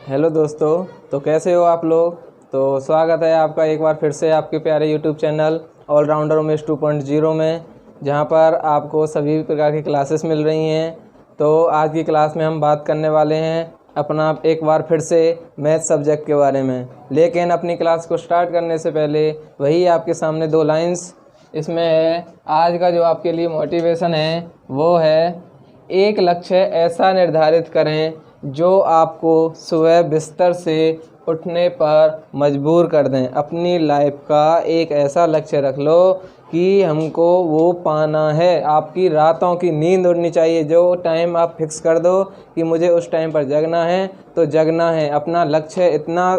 Hello दोस्तों। तो कैसे हो आप लोग। तो स्वागत है आपका एक बार फिर से आपके प्यारे यूट्यूब चैनल ऑलराउंडर उमेश 2.0 में, जहां पर आपको सभी प्रकार की क्लासेस मिल रही हैं। तो आज की क्लास में हम बात करने वाले हैं अपना एक बार फिर से मैथ सब्जेक्ट के बारे में। लेकिन अपनी क्लास को स्टार्ट करने से पहले वही आपके सामने दो लाइंस इसमें है। आज का जो आपके लिए मोटिवेशन है वो है, एक लक्ष्य ऐसा निर्धारित करें जो आपको सुबह बिस्तर से उठने पर मजबूर कर दें। अपनी लाइफ का एक ऐसा लक्ष्य रख लो कि हमको वो पाना है। आपकी रातों की नींद उड़नी चाहिए। जो टाइम आप फिक्स कर दो कि मुझे उस टाइम पर जगना है तो जगना है। अपना लक्ष्य इतना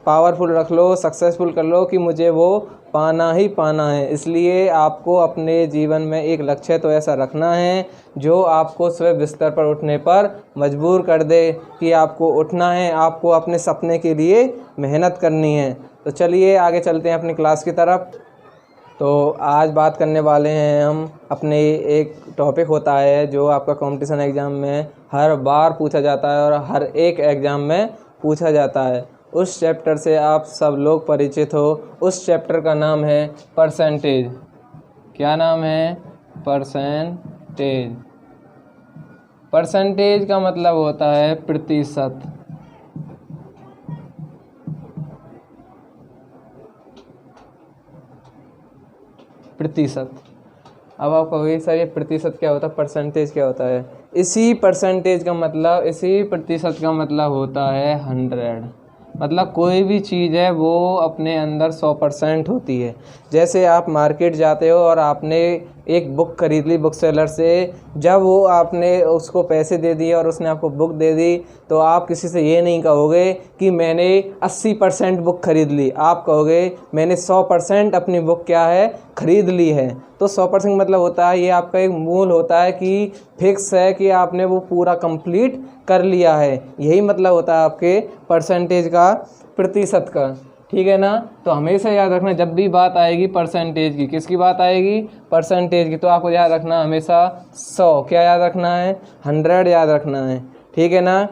पावरफुल रख लो, सक्सेसफुल कर लो कि मुझे वो पाना ही पाना है। इसलिए आपको अपने जीवन में एक लक्ष्य तो ऐसा रखना है जो आपको सुबह बिस्तर पर उठने पर मजबूर कर दे कि आपको उठना है, आपको अपने सपने के लिए मेहनत करनी है। तो चलिए आगे चलते हैं अपनी क्लास की तरफ। तो आज बात करने वाले हैं हम अपने एक टॉपिक होता है जो आपका कंपटीशन एग्ज़ाम में हर बार पूछा जाता है और हर एक एग्ज़ाम में पूछा जाता है। उस चैप्टर से आप सब लोग परिचित हो। उस चैप्टर का नाम है परसेंटेज। क्या नाम है? परसेंटेज। परसेंटेज का मतलब होता है प्रतिशत। प्रतिशत। अब आप कहोगे सर ये प्रतिशत क्या होता है, परसेंटेज क्या होता है? इसी प्रतिशत का मतलब होता है 100। मतलब कोई भी चीज़ है वो अपने अंदर 100% होती है। जैसे आप मार्केट जाते हो और आपने एक बुक खरीद ली बुक सेलर से। जब वो आपने उसको पैसे दे दिए और उसने आपको बुक दे दी तो आप किसी से ये नहीं कहोगे कि मैंने 80% बुक खरीद ली। आप कहोगे मैंने 100% अपनी बुक क्या है खरीद ली है। तो 100% मतलब होता है ये आपका एक मूल होता है कि फिक्स है कि आपने वो पूरा कंप्लीट कर लिया है। यही मतलब होता है आपके परसेंटेज का, प्रतिशत का। ठीक है ना। तो हमेशा याद रखना जब भी बात आएगी परसेंटेज की, किसकी बात आएगी? परसेंटेज की। तो आपको याद रखना हमेशा 100 क्या याद रखना है? 100 याद रखना है। ठीक है ना।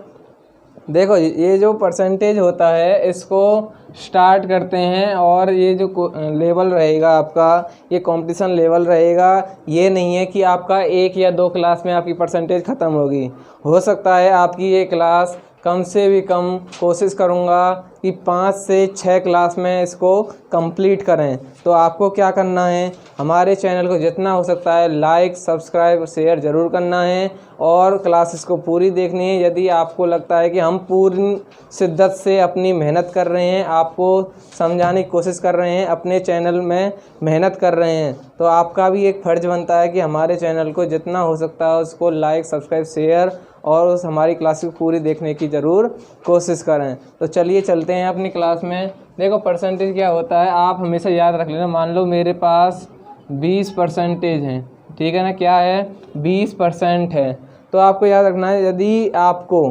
देखो ये जो परसेंटेज होता है इसको स्टार्ट करते हैं और ये जो लेवल रहेगा आपका, ये कंपटीशन लेवल रहेगा। ये नहीं है कि आपका 1 या 2 क्लास में आपकी परसेंटेज ख़त्म होगी। हो सकता है आपकी ये क्लास कम से भी कम, कोशिश करूँगा कि 5 से 6 क्लास में इसको कंप्लीट करें। तो आपको क्या करना है, हमारे चैनल को जितना हो सकता है लाइक, सब्सक्राइब, शेयर ज़रूर करना है और क्लासेस को पूरी देखनी है। यदि आपको लगता है कि हम पूरी शिद्दत से अपनी मेहनत कर रहे हैं, आपको समझाने की कोशिश कर रहे हैं, अपने चैनल में मेहनत कर रहे हैं, तो आपका भी एक फ़र्ज़ बनता है कि हमारे चैनल को जितना हो सकता है उसको लाइक, सब्सक्राइब, शेयर और उस हमारी क्लासेस को पूरी देखने की ज़रूर कोशिश करें। तो चलिए चलते हैं अपनी क्लास में। देखो परसेंटेज क्या होता है आप हमेशा याद रख लेना। मान लो मेरे पास 20% है, ठीक है ना। क्या है? 20% है। तो आपको याद रखना है यदि आपको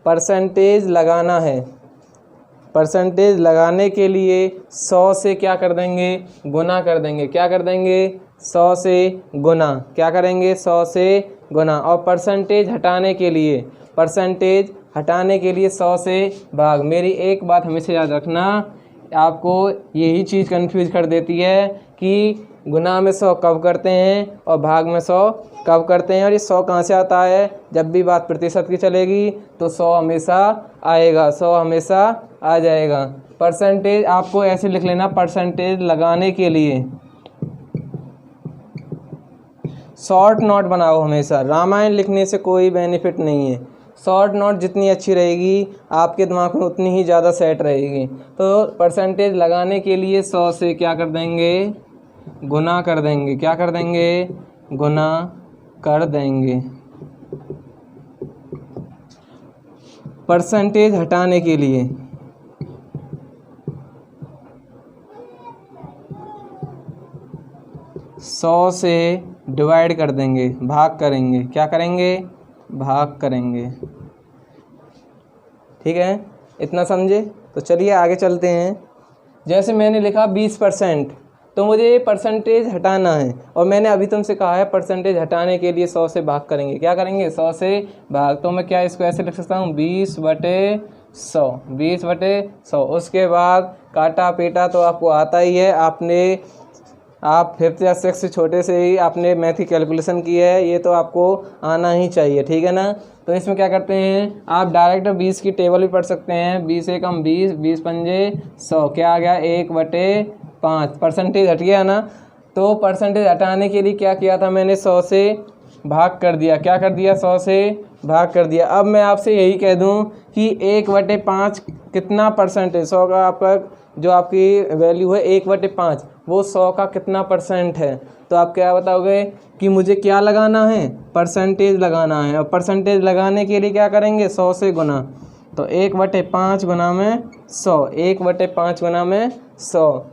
परसेंटेज लगाना है, परसेंटेज लगाने के लिए 100 से क्या कर देंगे? गुना कर देंगे। क्या कर देंगे? 100 से गुना। क्या करेंगे? 100 से गुना। और परसेंटेज हटाने के लिए, परसेंटेज हटाने के लिए 100 से भाग। मेरी एक बात हमेशा याद रखना, आपको यही चीज़ कंफ्यूज कर देती है कि गुना में 100 कब करते हैं और भाग में 100 कब करते हैं। और ये 100 कहाँ से आता है? जब भी बात प्रतिशत की चलेगी तो 100 हमेशा आएगा, 100 हमेशा आ जाएगा। परसेंटेज आपको ऐसे लिख लेना, परसेंटेज लगाने के लिए शॉर्ट नोट बनाओ हमेशा। रामायण लिखने से कोई बेनिफिट नहीं है। शॉर्ट नोट जितनी अच्छी रहेगी आपके दिमाग में उतनी ही ज़्यादा सेट रहेगी। तो परसेंटेज लगाने के लिए 100 से क्या कर देंगे? गुना कर देंगे। क्या कर देंगे? गुना कर देंगे। परसेंटेज हटाने के लिए 100 से डिवाइड कर देंगे, भाग करेंगे। क्या करेंगे? भाग करेंगे। ठीक है, इतना समझे? तो चलिए आगे चलते हैं। जैसे मैंने लिखा 20%, तो मुझे ये परसेंटेज हटाना है और मैंने अभी तुमसे कहा है परसेंटेज हटाने के लिए 100 से भाग करेंगे। क्या करेंगे? 100 से भाग। तो मैं क्या इसको ऐसे लिख सकता हूँ? 20/100 100, 20/100। उसके बाद काटा पीटा तो आपको आता ही है, आप 5th या 6th छोटे से ही आपने मैथ की कैलकुलेशन की है, ये तो आपको आना ही चाहिए, ठीक है ना। तो इसमें क्या करते हैं, आप डायरेक्ट 20 की टेबल भी पढ़ सकते हैं। 20 एकम 20, 20 पंजे 100, क्या आ गया 1/5, परसेंटेज हट गया ना। तो परसेंटेज हटाने के लिए क्या किया था मैंने, 100 से भाग कर दिया। क्या कर दिया, 100 से भाग कर दिया। अब मैं आपसे यही कह दूं कि 1/5 कितना परसेंटेज, 100 का आपका जो आपकी वैल्यू है 1/5, वो 100 का कितना परसेंट है। तो आप क्या बताओगे कि मुझे क्या लगाना है, परसेंटेज लगाना है। और परसेंटेज लगाने के लिए क्या करेंगे, 100 से गुना। तो 1/5 गुना में 100, 1/5 गुना में 100,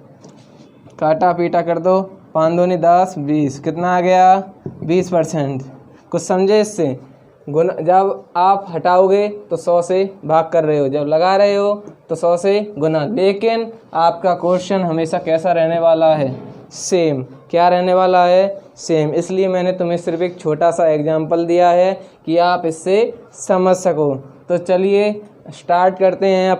काटा पीटा कर दो, 5 दूनी 10, 20, कितना आ गया 20%। कुछ समझे इससे। गुना जब आप हटाओगे तो 100 से भाग कर रहे हो, जब लगा रहे हो तो 100 से गुना। लेकिन आपका क्वेश्चन हमेशा कैसा रहने वाला है, सेम। क्या रहने वाला है, सेम। इसलिए मैंने तुम्हें सिर्फ एक छोटा सा एग्जाम्पल दिया है कि आप इससे समझ सको। तो चलिए स्टार्ट करते हैं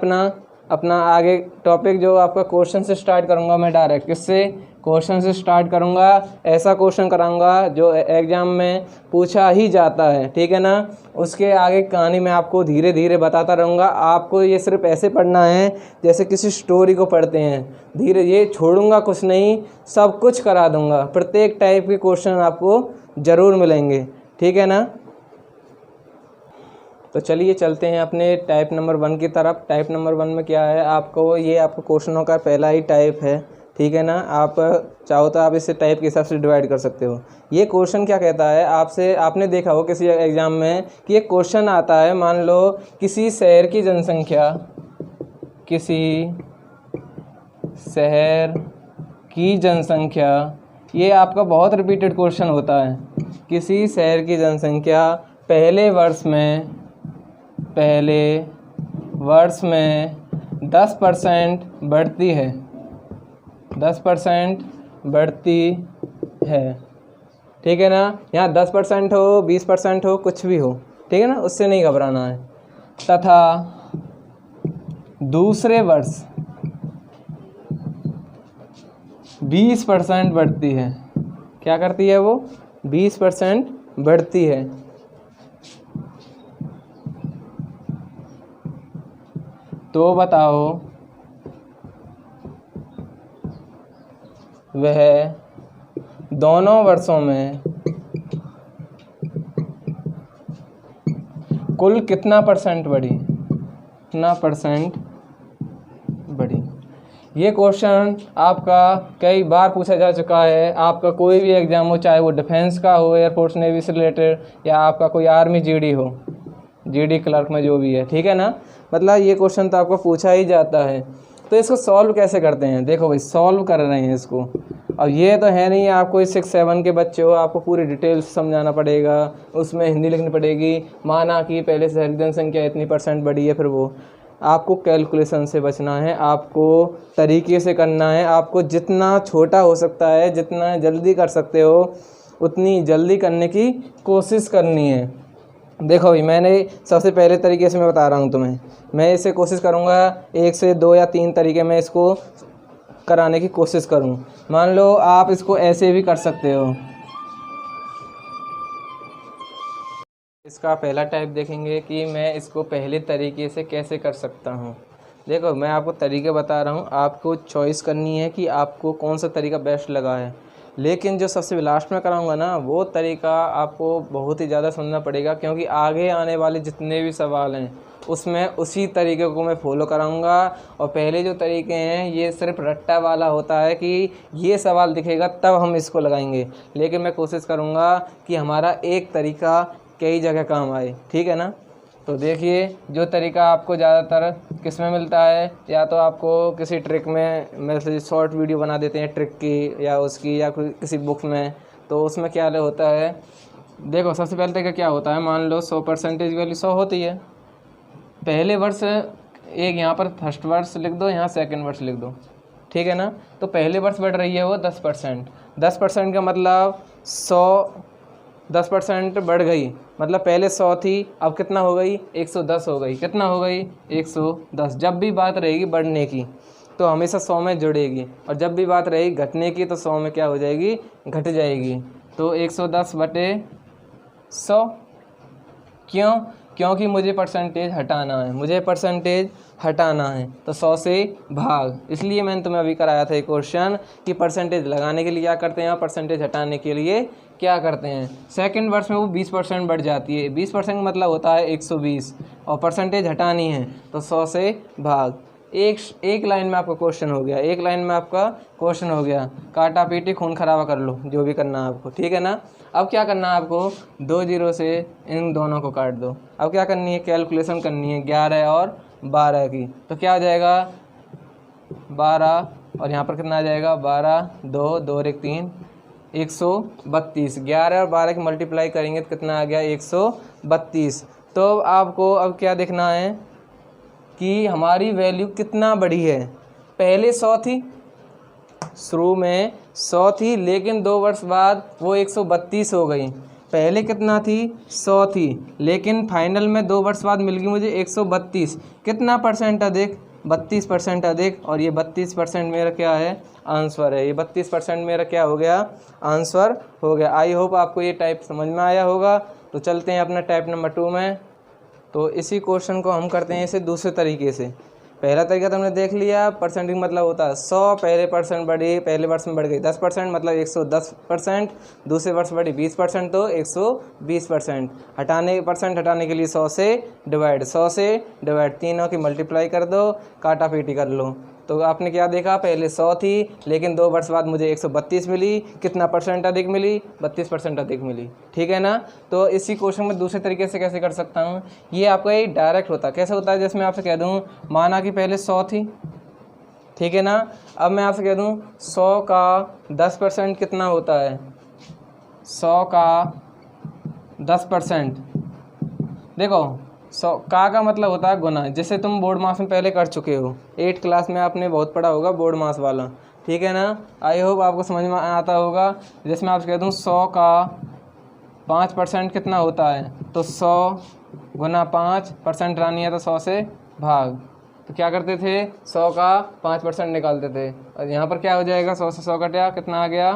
अपना आगे टॉपिक। जो आपका क्वेश्चन से स्टार्ट करूंगा मैं डायरेक्ट, किससे, क्वेश्चन से स्टार्ट करूंगा। ऐसा क्वेश्चन कराऊंगा जो एग्जाम में पूछा ही जाता है, ठीक है ना। उसके आगे कहानी मैं आपको धीरे धीरे बताता रहूँगा। आपको ये सिर्फ ऐसे पढ़ना है जैसे किसी स्टोरी को पढ़ते हैं, धीरे, ये छोड़ूंगा कुछ नहीं, सब कुछ करा दूंगा। प्रत्येक टाइप के क्वेश्चन आपको ज़रूर मिलेंगे, ठीक है ना। तो चलिए चलते हैं अपने टाइप नंबर 1 की तरफ। टाइप नंबर 1 में क्या है, ये आपको क्वेश्चनों का पहला ही टाइप है, ठीक है ना। आप चाहो तो आप इसे टाइप के हिसाब से डिवाइड कर सकते हो। ये क्वेश्चन क्या कहता है, आपने देखा हो किसी एग्जाम में कि एक क्वेश्चन आता है, मान लो किसी शहर की जनसंख्या, किसी शहर की जनसंख्या, ये आपका बहुत रिपीटेड क्वेश्चन होता है। किसी शहर की जनसंख्या पहले वर्ष में 10% बढ़ती है, 10% बढ़ती है, ठीक है ना। यहाँ 10% हो, 20% हो, कुछ भी हो, ठीक है ना, उससे नहीं घबराना है। तथा दूसरे वर्ष 20% बढ़ती है। क्या करती है वो, 20% बढ़ती है। तो बताओ वह दोनों वर्षों में कुल कितना परसेंट बढ़ी, कितना परसेंट बढ़ी। ये क्वेश्चन आपका कई बार पूछा जा चुका है। आपका कोई भी एग्जाम हो, चाहे वो डिफेंस का हो, एयरफोर्स नेवी से रिलेटेड, या आपका कोई आर्मी जीडी हो, जीडी क्लर्क में जो भी है, ठीक है ना। मतलब ये क्वेश्चन तो आपको पूछा ही जाता है। तो इसको सॉल्व कैसे करते हैं, देखो भाई, सॉल्व कर रहे हैं इसको। अब ये तो है नहीं आपको 6-7 के बच्चे हो, आपको पूरी डिटेल्स समझाना पड़ेगा, उसमें हिंदी लिखनी पड़ेगी। माना कि पहले शहर की जनसंख्या इतनी % बढ़ी है, फिर वो आपको कैलकुलेशन से बचना है, आपको तरीके से करना है। आपको जितना छोटा हो सकता है, जितना जल्दी कर सकते हो, उतनी जल्दी करने की कोशिश करनी है। देखो भाई, मैंने सबसे पहले तरीके से मैं बता रहा हूँ तुम्हें। मैं इसे कोशिश करूँगा 1 से 2 या 3 तरीके में इसको कराने की कोशिश करूँ। मान लो आप इसको ऐसे भी कर सकते हो। इसका पहला टाइप देखेंगे कि मैं इसको पहले तरीके से कैसे कर सकता हूँ। देखो, मैं आपको तरीके बता रहा हूँ, आपको चॉइस करनी है कि आपको कौन सा तरीका बेस्ट लगा है। लेकिन जो सबसे लास्ट में कराऊंगा ना, वो तरीका आपको बहुत ही ज़्यादा समझना पड़ेगा, क्योंकि आगे आने वाले जितने भी सवाल हैं उसमें उसी तरीके को मैं फॉलो कराऊंगा। और पहले जो तरीके हैं ये सिर्फ रट्टा वाला होता है कि ये सवाल दिखेगा तब हम इसको लगाएंगे। लेकिन मैं कोशिश करूंगा कि हमारा एक तरीका कई जगह काम आए, ठीक है ना। तो देखिए, जो तरीका आपको ज़्यादातर किस में मिलता है, या तो आपको किसी ट्रिक में, मैसेज शॉर्ट वीडियो बना देते हैं ट्रिक की या उसकी, या किसी बुक में। तो उसमें क्या होता है, देखो सबसे पहले तरीका क्या होता है, मान लो 100% वैल्यू 100 होती है। पहले वर्ष एक यहाँ पर फर्स्ट वर्ष लिख दो, यहाँ सेकंड वर्ष लिख दो, ठीक है ना। तो पहले वर्ष बढ़ रही है वो 10%। 10% का मतलब 100, 10% बढ़ गई मतलब पहले 100 थी, अब कितना हो गई 110 हो गई। कितना हो गई 110। जब भी बात रहेगी बढ़ने की तो हमेशा 100 में जुड़ेगी, और जब भी बात रहेगी घटने की तो 100 में क्या हो जाएगी, घट जाएगी। तो 110 बटे 100। क्यों? क्योंकि मुझे परसेंटेज हटाना है, मुझे परसेंटेज हटाना है, तो 100 से भाग। इसलिए मैंने तुम्हें अभी कराया था एक क्वेश्चन कि परसेंटेज लगाने के लिए क्या करते हैं और परसेंटेज हटाने के लिए क्या करते हैं। सेकंड वर्ष में वो 20% बढ़ जाती है। 20% मतलब होता है 120, और परसेंटेज हटानी है तो 100 से भाग। एक लाइन में आपका क्वेश्चन हो गया, एक लाइन में आपका क्वेश्चन हो गया। काटा पीटी खून खराबा कर लो, जो भी करना है आपको, ठीक है ना। अब क्या करना है आपको, 2 जीरो से इन दोनों को काट दो। अब क्या करनी है, कैलकुलेशन करनी है 11 और 12 की। तो क्या हो जाएगा 12, और यहाँ पर कितना आ जाएगा 12, 2 2 1 3, 132। 11 और 12 की मल्टीप्लाई करेंगे तो कितना आ गया 132। तो आपको अब क्या देखना है कि हमारी वैल्यू कितना बढ़ी है। पहले 100 थी, शुरू में 100 थी, लेकिन 2 वर्ष बाद वो 132 हो गई। पहले कितना थी 100 थी, लेकिन फाइनल में 2 वर्ष बाद मिल गई मुझे 132। कितना परसेंट अधिक, 32% अधिक। और ये 32% मेरा क्या है, आंसर है। ये 32% मेरा क्या हो गया, आंसर हो गया। आई होप आपको ये टाइप समझ में आया होगा। तो चलते हैं अपना टाइप नंबर 2 में। तो इसी क्वेश्चन को हम करते हैं इसे दूसरे तरीके से। पहला तरीका तो हमने देख लिया, परसेंटेज मतलब होता है 100, पहले परसेंट बढ़ी, पहले वर्ष में बढ़ गई 10%, मतलब 110%। दूसरे वर्ष बढ़ी 20% तो 120%। परसेंट हटाने के लिए 100 से डिवाइड, तीनों की मल्टीप्लाई कर दो, काटा पीटी कर लो। तो आपने क्या देखा, पहले 100 थी, लेकिन 2 वर्ष बाद मुझे 132 मिली। कितना परसेंट अधिक मिली, 32% अधिक मिली, ठीक है ना। तो इसी क्वेश्चन में दूसरे तरीके से कैसे कर सकता हूँ, ये आपका ये डायरेक्ट होता है। कैसे होता है, जैसे मैं आपसे कह दूँ, माना कि पहले 100 थी, ठीक है ना। अब मैं आपसे कह दूँ 100 का 10% कितना होता है, 100 का 10%। देखो 100 का मतलब होता है गुना, जिसे तुम बोर्ड मास में पहले कर चुके हो। 8 क्लास में आपने बहुत पढ़ा होगा बोर्ड मास वाला, ठीक है ना। आई होप आपको समझ में आता होगा। जिसमें आपसे कह दूँ 100 का 5% कितना होता है, तो 100 गुना 5% रानी है तो 100 से भाग। तो क्या करते थे, 100 का 5% निकालते थे, और यहाँ पर क्या हो जाएगा, 100 से 100 कटा, कितना आ गया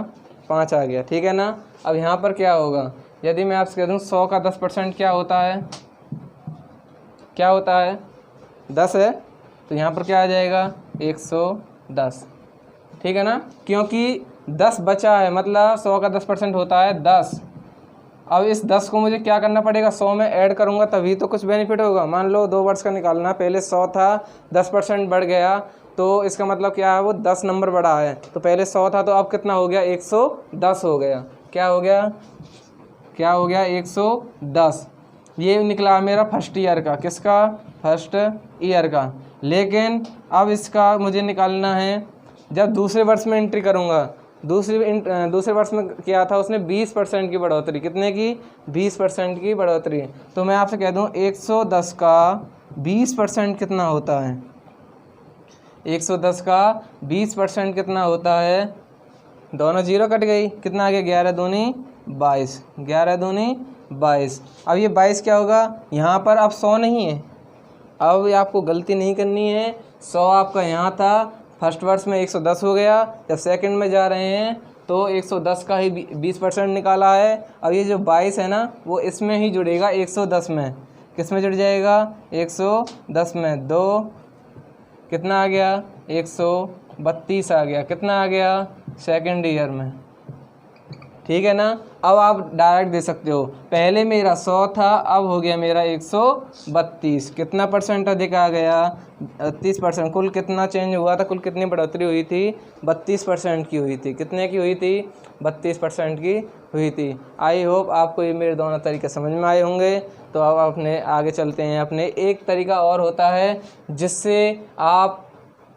5 आ गया, ठीक है ना। अब यहाँ पर क्या होगा, यदि मैं आपसे कह दूँ 100 का 10% क्या होता है, 10 है, तो यहाँ पर क्या आ जाएगा 110, ठीक है ना। क्योंकि 10 बचा है, मतलब 100 का 10% होता है 10। अब इस 10 को मुझे क्या करना पड़ेगा, 100 में ऐड करूँगा तभी तो कुछ बेनिफिट होगा। मान लो 2 वर्ष का निकालना, पहले 100 था, 10% बढ़ गया, तो इसका मतलब क्या है, वो 10 नंबर बढ़ा है। तो पहले 100 था, तो अब कितना हो गया 110 हो गया। क्या हो गया 110। ये निकला मेरा फर्स्ट ईयर का, किसका, फर्स्ट ईयर का। लेकिन अब इसका मुझे निकालना है जब दूसरे वर्ष में एंट्री करूँगा। दूसरे वर्ष में क्या था, उसने 20% की बढ़ोतरी, कितने की, 20% की बढ़ोतरी। तो मैं आपसे कह दूं 110 का 20% कितना होता है, 110 का 20% कितना होता है, दोनों जीरो कट गई, कितना आ गया 11 दूनी 22, 11 दूनी 22। अब ये 22 क्या होगा, यहाँ पर अब 100 नहीं है, अब आपको गलती नहीं करनी है। 100 आपका यहाँ था, फर्स्ट वर्ष में 110 हो गया, जब सेकंड में जा रहे हैं तो 110 का ही 20% निकाला है। अब ये जो 22 है ना, वो इसमें ही जुड़ेगा 110 में। किस में जुड़ जाएगा, 110 में। 2 कितना आ गया, 132 आ गया, कितना आ गया सेकंड ईयर में, ठीक है ना। अब आप डायरेक्ट दे सकते हो, पहले मेरा 100 था, अब हो गया मेरा 132, कितना परसेंट अधिक आ गया, 30%। कुल कितना चेंज हुआ था, कुल कितनी बढ़ोतरी हुई थी, 32% की हुई थी। कितने की हुई थी, 32% की हुई थी। आई होप आपको ये मेरे दोनों तरीके समझ में आए होंगे। तो अब अपने आगे चलते हैं। अपने एक तरीका और होता है जिससे आप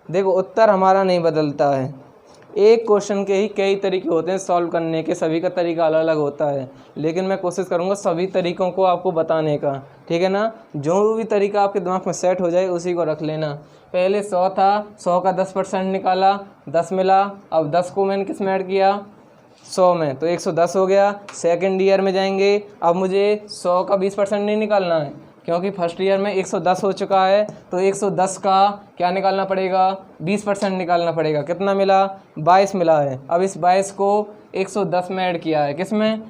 देखो, उत्तर हमारा नहीं बदलता है, एक क्वेश्चन के ही कई तरीके होते हैं सॉल्व करने के, सभी का तरीका अलग अलग होता है, लेकिन मैं कोशिश करूंगा सभी तरीकों को आपको बताने का, ठीक है ना। जो भी तरीका आपके दिमाग में सेट हो जाए उसी को रख लेना। पहले 100 था, 100 का 10% निकाला, 10 मिला। अब 10 को मैंने किस में ऐड किया, 100 में, तो 110 हो गया। सेकंड ईयर में जाएंगे, अब मुझे 100 का 20% नहीं निकालना है, क्योंकि फर्स्ट ईयर में 110 हो चुका है, तो 110 का क्या निकालना पड़ेगा, 20% निकालना पड़ेगा। कितना मिला, 22 मिला है। अब इस 22 को 110 में ऐड किया है, किस में,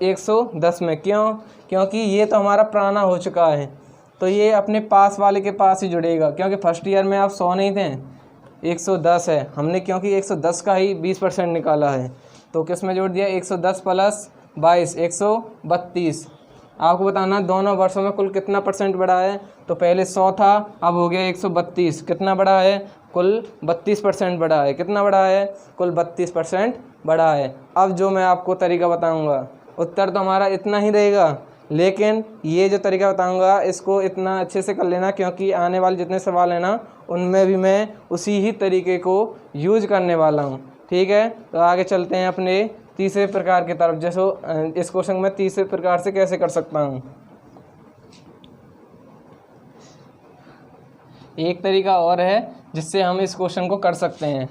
110 में। क्यों, क्योंकि ये तो हमारा पुराना हो चुका है, तो ये अपने पास वाले के पास ही जुड़ेगा, क्योंकि फर्स्ट ईयर में आप 100 नहीं थे, 110 है हमने, क्योंकि 110 का ही 20% निकाला है, तो किस में जोड़ दिया, 110 प्लस 22, 132। आपको बताना दोनों वर्षों में कुल कितना परसेंट बढ़ा है, तो पहले 100 था, अब हो गया 132। कितना बढ़ा है, कुल 32% बढ़ा है। कितना बढ़ा है, कुल 32% बढ़ा है। अब जो मैं आपको तरीका बताऊंगा, उत्तर तो हमारा इतना ही रहेगा, लेकिन ये जो तरीका बताऊंगा इसको इतना अच्छे से कर लेना, क्योंकि आने वाले जितने सवाल हैं ना, उनमें भी मैं उसी ही तरीके को यूज करने वाला हूँ। ठीक है, तो आगे चलते हैं अपने तीसरे प्रकार की तरफ। जैसे इस क्वेश्चन में तीसरे प्रकार से कैसे कर सकता हूँ। एक तरीका और है जिससे हम इस क्वेश्चन को कर सकते हैं।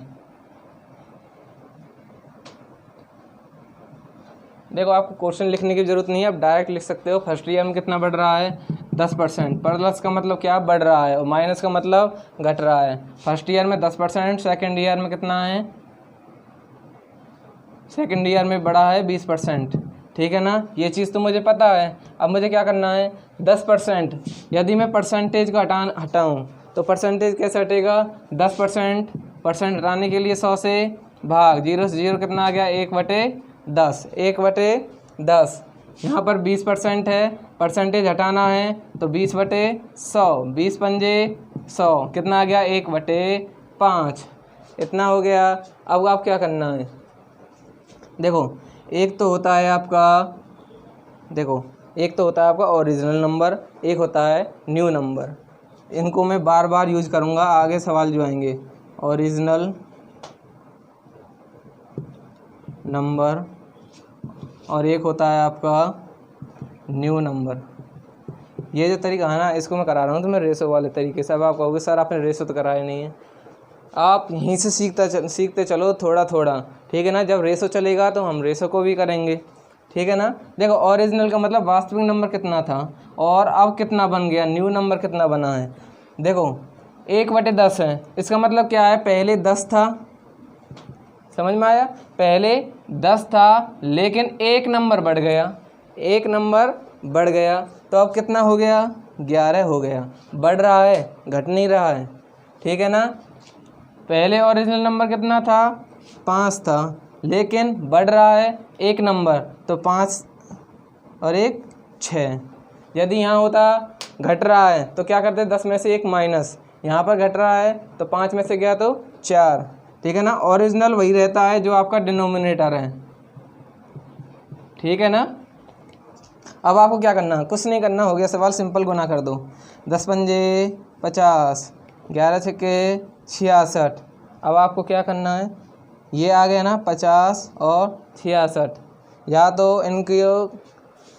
देखो, आपको क्वेश्चन लिखने की जरूरत नहीं है, आप डायरेक्ट लिख सकते हो। फर्स्ट ईयर में कितना बढ़ रहा है, 10%। प्लस का मतलब क्या, बढ़ रहा है, और माइनस का मतलब घट रहा है। फर्स्ट ईयर में 10%, सेकेंड ईयर में कितना है, सेकेंड ईयर में बढ़ा है 20%। ठीक है ना, ये चीज़ तो मुझे पता है। अब मुझे क्या करना है, 10%। यदि मैं परसेंटेज को हटाऊँ तो परसेंटेज कैसे हटेगा, 10%। परसेंट हटाने के लिए 100 से भाग, 0 से 0 कितना आ गया, 1/10, 1/10। यहाँ पर 20% है, परसेंटेज हटाना है तो 20/100, 20 पंजे 100, कितना आ गया, 1/5। इतना हो गया। अब आप क्या करना है, देखो एक तो होता है आपका, देखो एक तो होता है आपका ओरिजिनल नंबर, एक होता है न्यू नंबर। इनको मैं बार बार यूज करूँगा, आगे सवाल जो आएंगे। ओरिजिनल नंबर और एक होता है आपका न्यू नंबर। ये जो तरीका है ना, इसको मैं करा रहा हूँ तो मैं रेशो वाले तरीके से। अब आप कहोगे सर आपने रेशो तो कराया नहीं है। आप यहीं से सीखते चलो थोड़ा थोड़ा, ठीक है ना। जब रेशो चलेगा तो हम रेशो को भी करेंगे, ठीक है ना। देखो, ओरिजिनल का मतलब वास्तविक नंबर कितना था और अब कितना बन गया, न्यू नंबर कितना बना है। देखो 1/10 है, इसका मतलब क्या है, पहले 10 था, समझ में आया, पहले 10 था लेकिन एक नंबर बढ़ गया, एक नंबर बढ़ गया, तो अब कितना हो गया, 11 हो गया। बढ़ रहा है, घट नहीं रहा है, ठीक है ना। पहले ओरिजिनल नंबर कितना था, 5 था, लेकिन बढ़ रहा है एक नंबर, तो 5 और 1 6। यदि यहाँ होता घट रहा है तो क्या करते, 10 में से 1 माइनस, यहाँ पर घट रहा है तो 5 में से गया तो 4, ठीक है ना। ओरिजिनल वही रहता है जो आपका डिनोमिनेटर है, ठीक है ना। अब आपको क्या करना है, कुछ नहीं करना, हो गया सवाल, सिंपल गुना कर दो। 10 पंजे 50, 11 छक्के 66। अब आपको क्या करना है, ये आ गया ना 50 और 66, या तो इनकी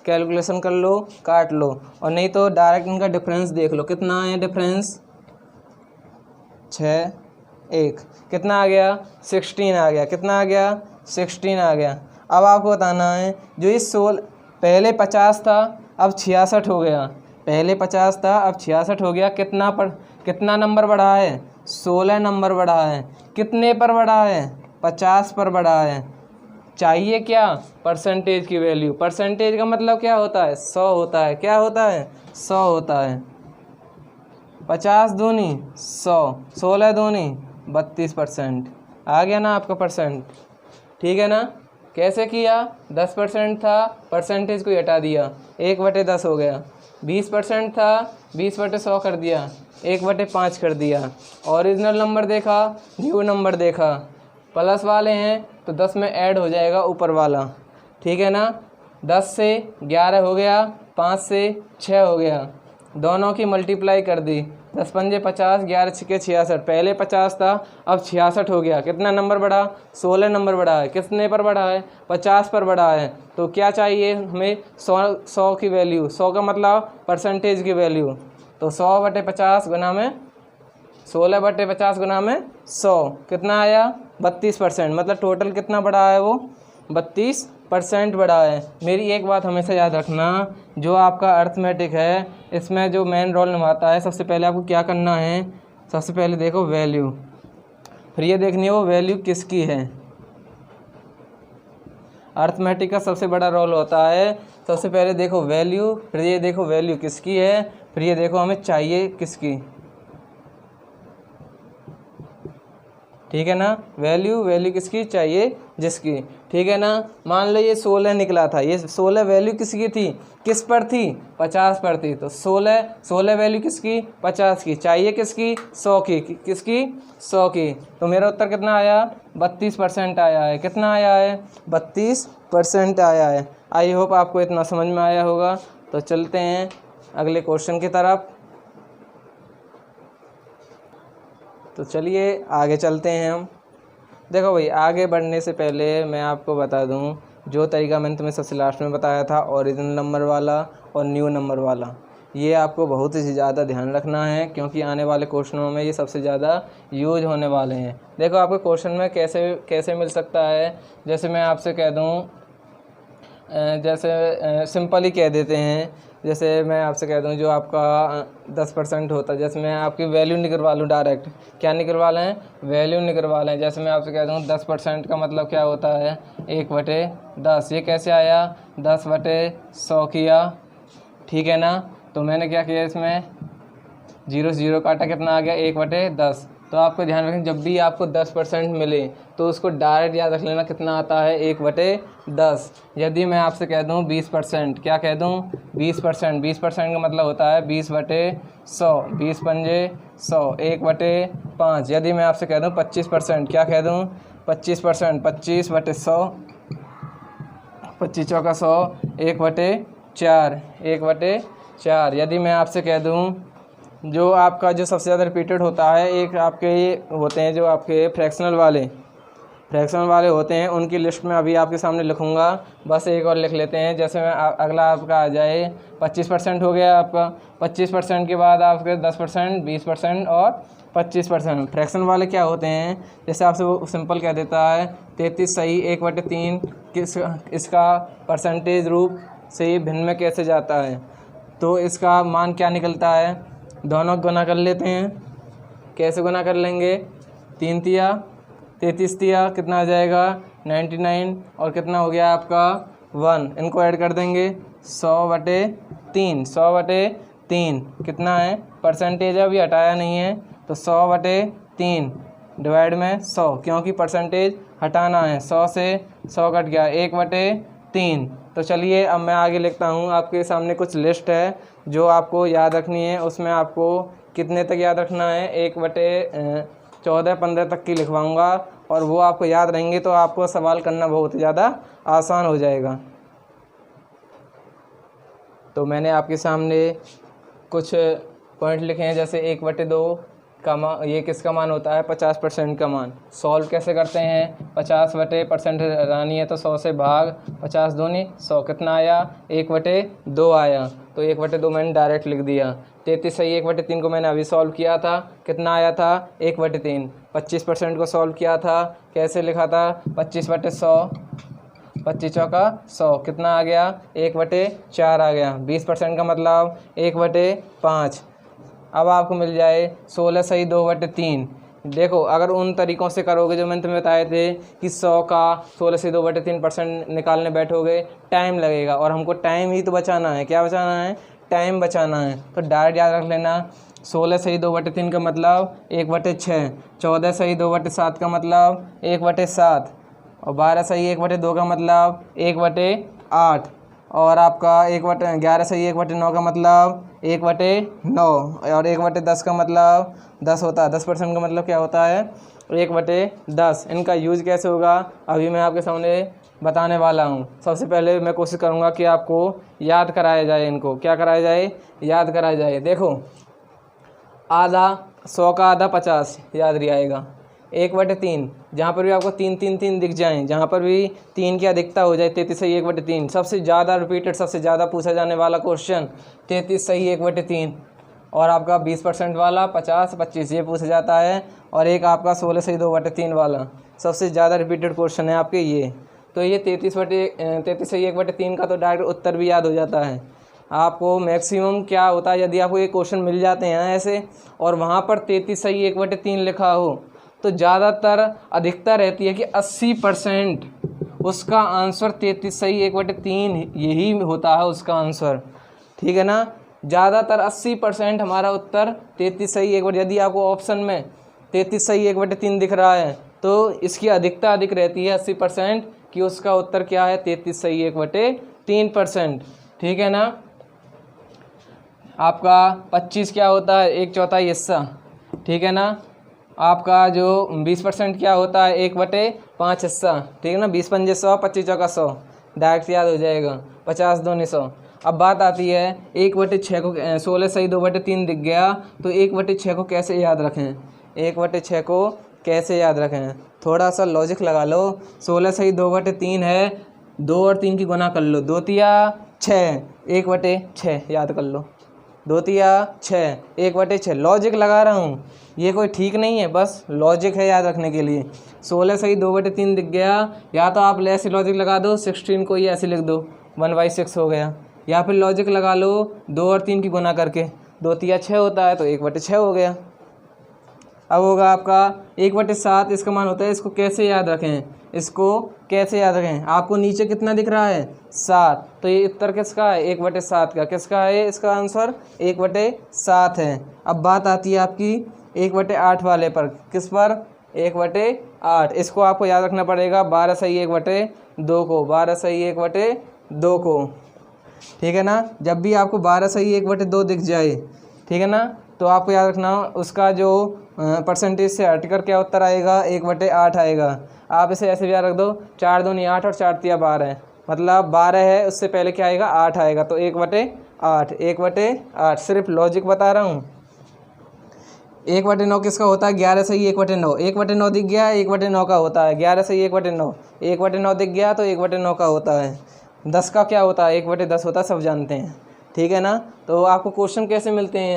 कैलकुलेशन कर लो, काट लो, और नहीं तो डायरेक्ट इनका डिफरेंस देख लो। कितना है डिफरेंस, 6 1, कितना आ गया, 16 आ गया। कितना आ गया, 16 आ गया। अब आपको बताना है, जो इस 16, पहले 50 था अब 66 हो गया, पहले 50 था अब 66 हो गया। कितना नंबर बढ़ा है, 16 नंबर बढ़ा है। कितने पर बढ़ा है, 50 पर बढ़ा है। चाहिए क्या, परसेंटेज की वैल्यू। परसेंटेज का मतलब क्या होता है, 100 होता है। क्या होता है, 100 होता है। 50 दूनी 100, 16 दूनी 32%। आ गया ना आपका परसेंट, ठीक है ना। कैसे किया, 10% था, परसेंटेज को हटा दिया, 1/10 हो गया। 20% था, 20/100 कर दिया, 1/5 कर दिया। ओरिजिनल नंबर देखा, न्यू नंबर देखा, प्लस वाले हैं तो 10 में ऐड हो जाएगा ऊपर वाला, ठीक है ना। 10 से 11 हो गया, 5 से 6 हो गया, दोनों की मल्टीप्लाई कर दी। 10 पंजे 50, 11 छक्के 66। पहले 50 था अब 66 हो गया। कितना नंबर बढ़ा, 16 नंबर बढ़ा है। कितने पर बढ़ा है, 50 पर बढ़ा है। तो क्या चाहिए हमें, 100 की वैल्यू। 100 का मतलब परसेंटेज की वैल्यू, तो 100/50 गुना में 16/50 गुना में 100, कितना आया, 32%। मतलब टोटल कितना बढ़ा है वो, 32% बढ़ा है। मेरी एक बात हमेशा याद रखना, जो आपका अर्थमेटिक है इसमें जो मेन रोल निभाता है, सबसे पहले आपको क्या करना है, सबसे पहले देखो वैल्यू, फिर ये देखनी है वो वैल्यू किसकी है। अर्थमेटिक का सबसे बड़ा रोल होता है, सबसे पहले देखो वैल्यू, फिर ये देखो वैल्यू किसकी है, फिर ये देखो हमें चाहिए किसकी, ठीक है ना। वैल्यू किसकी चाहिए, जिसकी, ठीक है ना। मान लो ये 16 निकला था, ये 16 वैल्यू किसकी थी, किस पर थी, 50 पर थी, तो 16 वैल्यू किसकी, 50 की, चाहिए किसकी, 100 की, किसकी, 100 की। तो मेरा उत्तर कितना आया, 32% आया है। कितना आया है, 32% आया है। आई होप आपको इतना समझ में आया होगा। तो चलते हैं अगले क्वेश्चन की तरफ। तो चलिए आगे चलते हैं हम। देखो भाई, आगे बढ़ने से पहले मैं आपको बता दूं, जो तरीका मैंने तुम्हें सबसे लास्ट में बताया था, ओरिजिनल नंबर वाला और न्यू नंबर वाला, ये आपको बहुत ही ज़्यादा ध्यान रखना है, क्योंकि आने वाले क्वेश्चनों में ये सबसे ज़्यादा यूज होने वाले हैं। देखो आपके क्वेश्चन में कैसे मिल सकता है, जैसे मैं आपसे कह दूँ, जैसे सिंपल ही कह देते हैं, जैसे मैं आपसे कह दूं जो आपका 10% होता है, जैसे मैं आपकी वैल्यू निकलवा लूँ, डायरेक्ट क्या निकलवा लें, वैल्यू निकलवा लें। जैसे मैं आपसे कह दूं 10% का मतलब क्या होता है, 1/10। ये कैसे आया, 10/100 किया, ठीक है ना। तो मैंने क्या किया, इसमें 0 से 0 काटा, कितना आ गया, 1/10। तो आपको ध्यान रखें, जब भी आपको 10% मिले तो उसको डायरेक्ट याद रख लेना, कितना आता है, 1/10। यदि मैं आपसे कह दूं 20%, क्या कह दूं, 20% का मतलब होता है 20/100, 20×5, 1/5। यदि मैं आपसे कह दूं 25%, क्या कह दूं, 25%, 25/100, 25 चौका 100, 1/4, 1/4। यदि मैं आपसे कह दूं जो आपका जो सबसे ज़्यादा रिपीटेड होता है, एक आपके ये होते हैं जो आपके फ्रैक्शनल वाले होते हैं, उनकी लिस्ट में अभी आपके सामने लिखूंगा। बस एक और लिख लेते हैं। जैसे मैं अगला आपका आ जाए 25% हो गया आपका, 25% के बाद आपके 10%, 20% और 25%। फ्रैक्शन वाले क्या होते हैं, जैसे आपसे वो सिंपल कह देता है 33 सही 1/3, इसका परसेंटेज रूप से ये भिन्न में कैसे जाता है, तो इसका मान क्या निकलता है, दोनों गुना कर लेते हैं। कैसे गुना कर लेंगे, 3 तिया 33 तिया कितना आ जाएगा, 99, और कितना हो गया आपका 1, इनको ऐड कर देंगे, 100/3, 100/3 कितना है, परसेंटेज अभी हटाया नहीं है, तो 100/3 डिवाइड में 100, क्योंकि परसेंटेज हटाना है, 100 से 100 कट गया, 1/3। तो चलिए अब मैं आगे लिखता हूँ। आपके सामने कुछ लिस्ट है जो आपको याद रखनी है, उसमें आपको कितने तक याद रखना है, 1/14, 15 तक की लिखवाऊंगा, और वो आपको याद रहेंगे तो आपको सवाल करना बहुत ज़्यादा आसान हो जाएगा। तो मैंने आपके सामने कुछ पॉइंट लिखे हैं, जैसे 1/2 का मान, ये किसका मान होता है, 50% का मान। सॉल्व कैसे करते हैं, 50/% हटानी है तो 100 से भाग, 50 दूनी 100, कितना आया, 1/2 आया। तो 1/2 मैंने डायरेक्ट लिख दिया। 33 सही 1/3 को मैंने अभी सॉल्व किया था, कितना आया था, 1/3। 25% को सॉल्व किया था, कैसे लिखा था, 25/100, 25 चौका 100, कितना आ गया, 1/4 आ गया। 20% का मतलब 1/5। अब आपको मिल जाए 16 सही 2/3। देखो अगर उन तरीक़ों से करोगे जो मैंने तुम्हें बताए थे कि 100 का 16 से 2/3% निकालने बैठोगे, टाइम लगेगा, और हमको टाइम ही तो बचाना है। क्या बचाना है, टाइम बचाना है। तो डायरेक्ट याद रख लेना, 16 सही 2/3 का मतलब 1/6, 14 सही 2/7 का मतलब 1/7, और 12 सही 1/2 का मतलब 1/8, और आपका 11 सही 1/9 का मतलब 1/9, और 1/10 का मतलब 10 होता है। 10% का मतलब क्या होता है, 1/10। इनका यूज कैसे होगा अभी मैं आपके सामने बताने वाला हूँ। सबसे पहले मैं कोशिश करूँगा कि आपको याद कराया जाए, इनको क्या कराया जाए, याद कराया जाए। देखो आधा 100 का आधा 50 याद रही आएगा, 1/3, जहाँ पर भी आपको 3 3 3 दिख जाएँ, जहाँ पर भी 3 की अधिकता हो जाए, 33 सही 1/3। सबसे ज़्यादा रिपीटेड, सबसे ज़्यादा पूछा जाने वाला क्वेश्चन 33 सही 1/3, और आपका 20% वाला 50 25 ये पूछा जाता है, और एक आपका 16 सही 2/3 वाला सबसे ज़्यादा रिपीटेड क्वेश्चन है आपके ये। तो ये 33/1/3 का तो डायरेक्ट उत्तर भी याद हो जाता है आपको। मैक्सिमम क्या होता है, यदि आपको ये क्वेश्चन मिल जाते हैं ऐसे और वहाँ पर 33/1/3 लिखा हो तो ज़्यादातर अधिकता रहती है कि 80% उसका आंसर 33/1/3 यही होता है उसका आंसर, ठीक है ना। ज़्यादातर 80% हमारा उत्तर 33/1/, यदि आपको ऑप्शन में 33/1/3 दिख रहा है तो इसकी अधिकता अधिक रहती है 80% कि उसका उत्तर क्या है 33/1/3%, ठीक है ना। आपका 25 क्या होता है 1/4 हिस्सा, ठीक है ना। आपका जो 20% क्या होता है 1/5 हिस्सा, ठीक है ना। 20 पंजे 100, 25 चौका 100, डायरेक्ट याद हो जाएगा। 50 दूनी 100। अब बात आती है 1/6 को 16 सही 2/3 दिख गया तो 1/6 को कैसे याद रखें, 1/6 को कैसे याद रखें, थोड़ा सा लॉजिक लगा लो। 16 सही 2/3 है, 2 और 3 की गुना कर लो, 2 तिया 6, 1/6 याद कर लो, 2 तिया 6, 1/6 लॉजिक लगा रहा हूँ, ये कोई ठीक नहीं है, बस लॉजिक है याद रखने के लिए। 16 सही 2/3 दिख गया, या तो आप ऐसे लॉजिक लगा दो 16 को ही ऐसे लिख दो 1/6 हो गया, या फिर लॉजिक लगा लो 2 और 3 की गुना करके, 2 तिया 6 होता है तो 1/6 हो गया। अब होगा आपका 1/7, इसका मान होता है, इसको कैसे याद रखें, इसको कैसे याद रखें। आपको नीचे कितना दिख रहा है 7, तो ये उत्तर किसका है 1/7 का, किसका है इसका आंसर 1/7 है। अब बात आती है आपकी 1/8 वाले पर, किस पर 1/8, इसको आपको याद रखना पड़ेगा 12 सही 1/2 को, 12 सही 1/2 को, ठीक है ना। जब भी आपको 12 सही 1/2 दिख जाए, ठीक है ना, तो आपको याद रखना उसका जो परसेंटेज से हटकर क्या उत्तर आएगा 1/8 आएगा। आप इसे ऐसे भी याद रख दो 4 दूनी 8 और 4 तिया 12, मतलब 12 है उससे पहले क्या आएगा 8 आएगा, तो 1/8, 1/8 सिर्फ लॉजिक बता रहा हूँ। 1/9 किसका होता है 11 सही 1/9, 1/9 दिख गया 1/9 का होता है, 11 सही 1/9, 1/9 दिख गया तो 1/9 का होता है। 10 का क्या होता है 1/10 होता है, सब जानते हैं, ठीक है ना। तो आपको क्वेश्चन कैसे मिलते हैं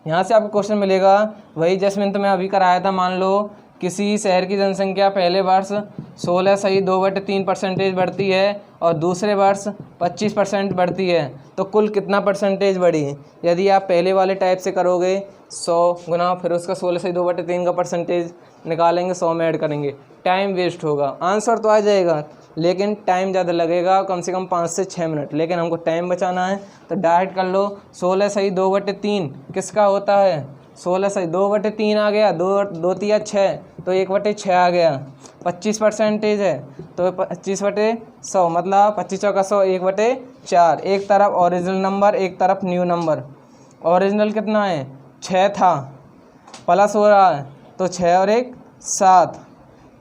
यहाँ से आपको क्वेश्चन मिलेगा वही जैसमिन तो मैं अभी कराया था। मान लो किसी शहर की जनसंख्या पहले वर्ष 16 सही 2/3% बढ़ती है और दूसरे वर्ष 25% बढ़ती है, तो कुल कितना परसेंटेज बढ़ी। यदि आप पहले वाले टाइप से करोगे 100 गुना फिर उसका 16 सही 2/3 का परसेंटेज निकालेंगे, 100 में ऐड करेंगे, टाइम वेस्ट होगा। आंसर तो आ जाएगा लेकिन टाइम ज़्यादा लगेगा, कम से कम 5 से 6 मिनट, लेकिन हमको टाइम बचाना है तो डायरेक्ट कर लो। 16 सही 2/3 किसका होता है 16 सही 2/3 आ गया, 2 तिया 6 तो 1/6 आ गया। 25% है तो 25/100, मतलब 25 चौका 100, 1/4। एक तरफ ओरिजिनल नंबर एक तरफ न्यू नंबर। ओरिजिनल कितना है 6 था, प्लस हो रहा है तो 6 और 1 7,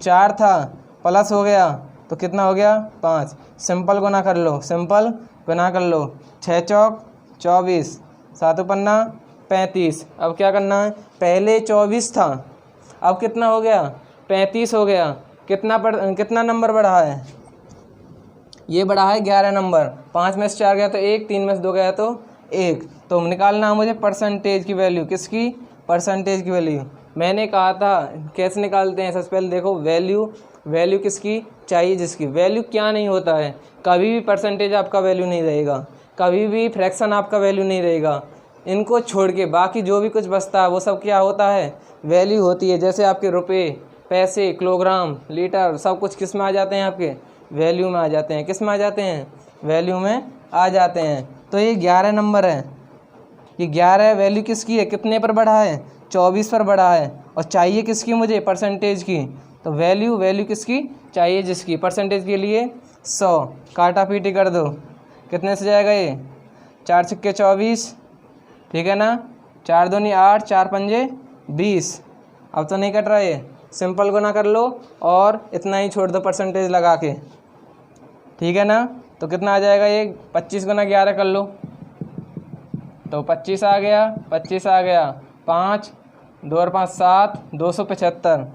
4 था प्लस हो गया तो कितना हो गया 5। सिंपल गुना कर लो, सिंपल गुना कर लो, 6 चौक 24, 7 पन्ना 35। अब क्या करना है, पहले 24 था अब कितना हो गया 35 हो गया। कितना नंबर बढ़ा है, ये बढ़ा है 11 नंबर। 5 में से 4 गया तो 1, 3 में से 2 गया तो 1। तो निकालना है मुझे परसेंटेज की वैल्यू, किसकी परसेंटेज की वैल्यू। मैंने कहा था कैसे निकालते हैं, सबसे पहले देखो वैल्यू किसकी चाहिए, जिसकी वैल्यू क्या नहीं होता है, कभी भी परसेंटेज आपका वैल्यू नहीं रहेगा, कभी भी फ्रैक्शन आपका वैल्यू नहीं रहेगा। इनको छोड़ के बाकी जो भी कुछ बचता है वो सब क्या होता है वैल्यू होती है। जैसे आपके रुपए, पैसे, किलोग्राम, लीटर, सब कुछ किस में आ जाते हैं, आपके वैल्यू में आ जाते हैं। किस में आ जाते हैं, वैल्यू में आ जाते हैं। तो ये 11 नंबर है, ये 11 वैल्यू किसकी है, कितने पर बढ़ा है 24 पर बढ़ा है, और चाहिए किसकी मुझे परसेंटेज की। तो वैल्यू किसकी चाहिए, जिसकी परसेंटेज के लिए 100। काटा पीटी कर दो, कितने से जाएगा ये 4 छक्के 24, ठीक है ना। 4 दूनी 8, 4 पंजे 20। अब तो नहीं कट रहा ये, सिंपल गुना कर लो और इतना ही छोड़ दो परसेंटेज लगा के, ठीक है ना। तो कितना आ जाएगा ये 25 गुना 11 कर लो तो 25 आ गया, 25 आ गया। 5 2 और 5 7, 275।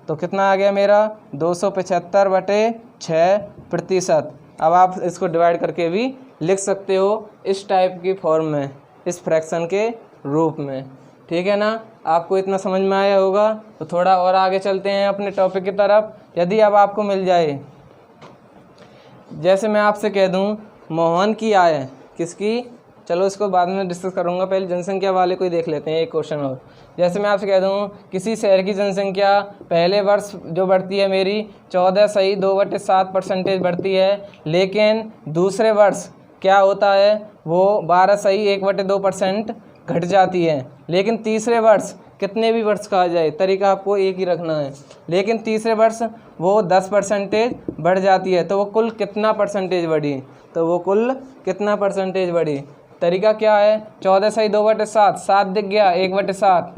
तो कितना आ गया मेरा 275/6%। अब आप इसको डिवाइड करके भी लिख सकते हो इस टाइप की फॉर्म में, इस फ्रैक्शन के रूप में, ठीक है ना। आपको इतना समझ में आया होगा। तो थोड़ा और आगे चलते हैं अपने टॉपिक की तरफ। यदि अब आपको मिल जाए जैसे मैं आपसे कह दूं मोहन की आय किसकी, चलो इसको बाद में डिस्कस करूंगा, पहले जनसंख्या वाले को ही देख लेते हैं एक क्वेश्चन और। जैसे मैं आपसे कह दूं किसी शहर की जनसंख्या पहले वर्ष जो बढ़ती है मेरी 14.2/7% बढ़ती है, लेकिन दूसरे वर्ष क्या होता है वो 12.1/2% घट जाती है। लेकिन तीसरे वर्ष, कितने भी वर्ष कहा जाए तरीका आपको एक ही रखना है, लेकिन तीसरे वर्ष वो 10% बढ़ जाती है। तो वो कुल कितना परसेंटेज बढ़ी, तो वो कुल कितना परसेंटेज बढ़ी। तरीका क्या है, 14.2/7, 7 दिख गया 1/7,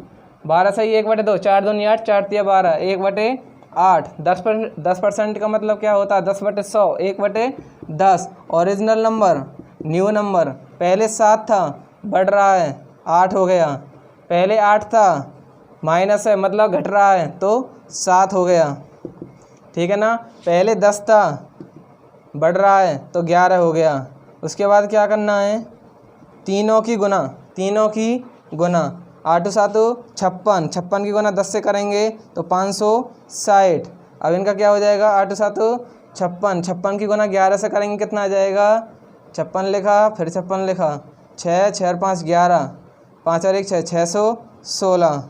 12.1/2, 4 दूनी 8, 4 तिया 12, 1/8, 10% का मतलब क्या होता है 10/100, 1/10। ओरिजिनल नंबर, न्यू नंबर, पहले 7 था बढ़ रहा है 8 हो गया, पहले 8 था माइनस है मतलब घट रहा है तो 7 हो गया, ठीक है ना। पहले 10 था बढ़ रहा है तो 11 हो गया। उसके बाद क्या करना है, तीनों की गुना, तीनों की गुना, 8 7 56, 56 की गुना 10 से करेंगे तो 560। अब इनका क्या हो जाएगा, 8 7 56, 56 की गुना 11 से करेंगे कितना आ जाएगा, 56 लिखा फिर 56 लिखा, 6 6 और 5 11, 5 और 1 6, 616।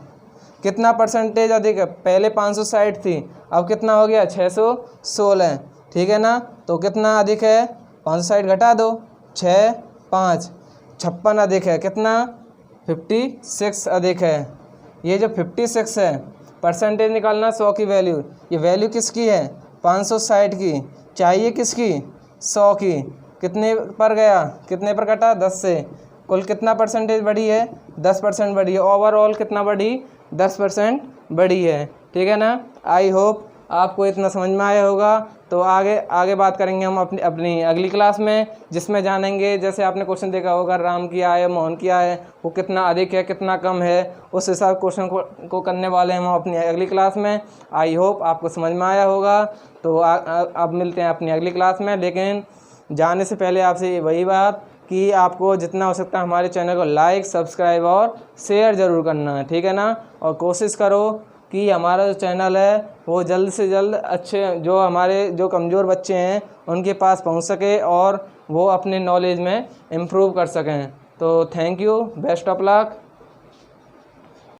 कितना परसेंटेज अधिक है, पहले 560 थी अब कितना हो गया 616, ठीक है ना। तो कितना अधिक है, 560 घटा दो 6 5, 56 अधिक है, कितना 56 अधिक है। ये जो 56 है परसेंटेज निकालना 100 की वैल्यू, ये वैल्यू किसकी है 560 की, चाहिए किसकी 100 की। कितने पर गया, कितने पर कटा 10 से, कुल कितना परसेंटेज बढ़ी है 10% बढ़ी है। ओवरऑल कितना बढ़ी 10% बढ़ी है, ठीक है ना। आई होप आपको इतना समझ में आया होगा। तो आगे बात करेंगे हम अपनी अगली क्लास में, जिसमें जानेंगे जैसे आपने क्वेश्चन देखा होगा राम की आय मोहन की आय वो कितना अधिक है कितना कम है, उस हिसाब क्वेश्चन को करने वाले हैं हम अपनी अगली क्लास में। आई होप आपको समझ में आया होगा। तो अब मिलते हैं अपनी अगली क्लास में, लेकिन जाने से पहले आपसे वही बात कि आपको जितना हो सकता है हमारे चैनल को लाइक सब्सक्राइब और शेयर ज़रूर करना है, ठीक है ना। और कोशिश करो कि हमारा जो चैनल है वो जल्द से जल्द अच्छे जो कमज़ोर बच्चे हैं उनके पास पहुंच सके और वो अपने नॉलेज में इम्प्रूव कर सकें। तो thank you, best of luck.